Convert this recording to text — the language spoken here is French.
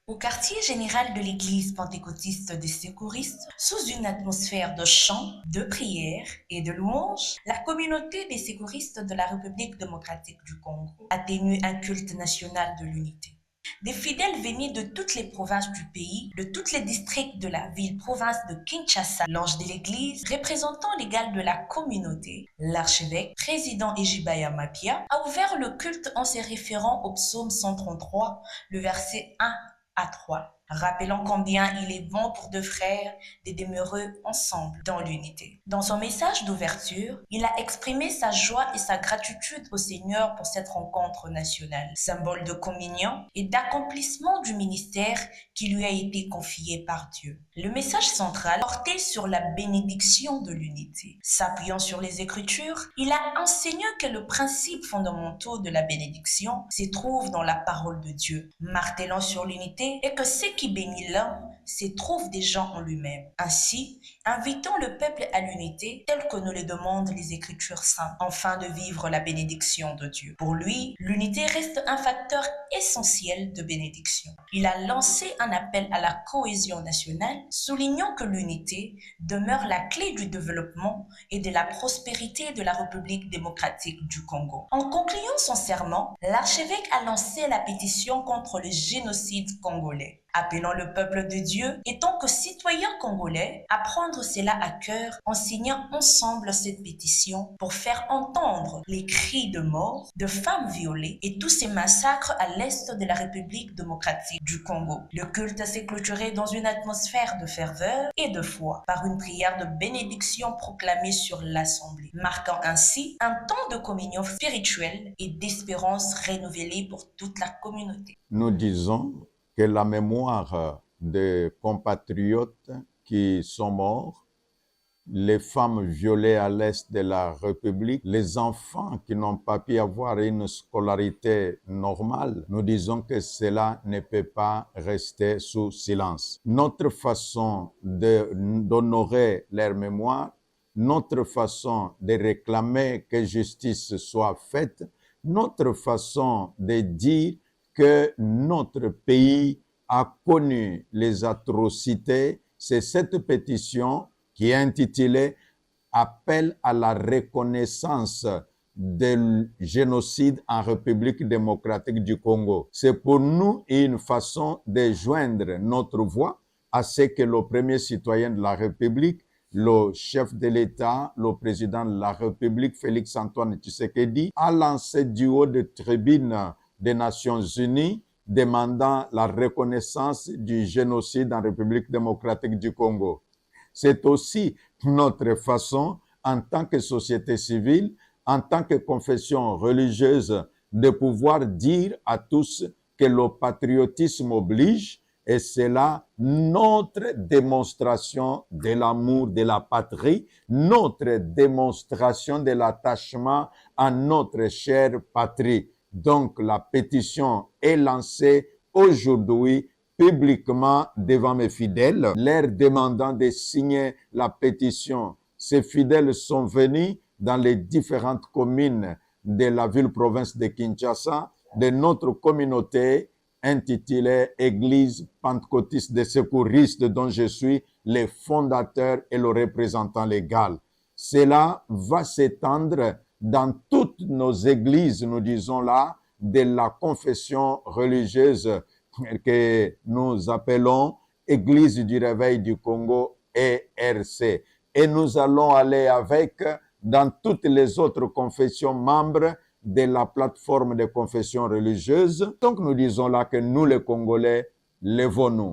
Au quartier général de l'église pentecôtiste des secouristes, sous une atmosphère de chants, de prières et de louanges, la communauté des secouristes de la République démocratique du Congo a tenu un culte national de l'unité. Des fidèles venus de toutes les provinces du pays, de tous les districts de la ville-province de Kinshasa, l'ange de l'église, représentant l'égal de la communauté, l'archevêque, président Ejibaya Mapia, a ouvert le culte en se référant au psaume 133, le verset 1 à 3, rappelant combien il est bon pour deux frères de demeurer ensemble dans l'unité. Dans son message d'ouverture, il a exprimé sa joie et sa gratitude au Seigneur pour cette rencontre nationale, symbole de communion et d'accomplissement du ministère qui lui a été confié par Dieu. Le message central portait sur la bénédiction de l'unité. S'appuyant sur les Écritures, il a enseigné que le principe fondamental de la bénédiction se trouve dans la parole de Dieu, martelant sur l'unité et que ce qui bénit l'un se trouve déjà en lui-même. Ainsi, invitant le peuple à l'unité tel que nous le demandent les Écritures saintes, afin de vivre la bénédiction de Dieu. Pour lui, l'unité reste un facteur essentiel de bénédiction. Il a lancé un appel à la cohésion nationale, soulignant que l'unité demeure la clé du développement et de la prospérité de la République démocratique du Congo. En concluant son serment, l'archevêque a lancé la pétition contre le génocide congolais, appelant le peuple de Dieu et tant que citoyen congolais à prendre cela à cœur en signant ensemble cette pétition pour faire entendre les cris de mort de femmes violées et tous ces massacres à l'est de la République démocratique du Congo. Le culte s'est clôturé dans une atmosphère de ferveur et de foi par une prière de bénédiction proclamée sur l'Assemblée, marquant ainsi un temps de communion spirituelle et d'espérance renouvelée pour toute la communauté. Nous disons que la mémoire des compatriotes qui sont morts, les femmes violées à l'est de la République, les enfants qui n'ont pas pu avoir une scolarité normale, nous disons que cela ne peut pas rester sous silence. Notre façon d'honorer leur mémoire, notre façon de réclamer que justice soit faite, notre façon de dire que notre pays a connu les atrocités, c'est cette pétition qui est intitulée « Appel à la reconnaissance du génocide en République démocratique du Congo ». C'est pour nous une façon de joindre notre voix à ce que le premier citoyen de la République, le chef de l'État, le président de la République, Félix-Antoine Tshisekedi, a lancé du haut de tribune des Nations Unies demandant la reconnaissance du génocide en République démocratique du Congo. C'est aussi notre façon, en tant que société civile, en tant que confession religieuse, de pouvoir dire à tous que le patriotisme oblige, et c'est là notre démonstration de l'amour de la patrie, notre démonstration de l'attachement à notre chère patrie. Donc, la pétition est lancée aujourd'hui publiquement devant mes fidèles, leur demandant de signer la pétition. Ces fidèles sont venus dans les différentes communes de la ville-province de Kinshasa, de notre communauté intitulée Église pentecôtiste des secouristes, dont je suis le fondateur et le représentant légal. Cela va s'étendre dans toutes nos églises, nous disons là, de la confession religieuse que nous appelons Église du Réveil du Congo, ERC. Et nous allons aller avec dans toutes les autres confessions membres de la plateforme de confession religieuse. Donc nous disons là que nous les Congolais, levons-nous.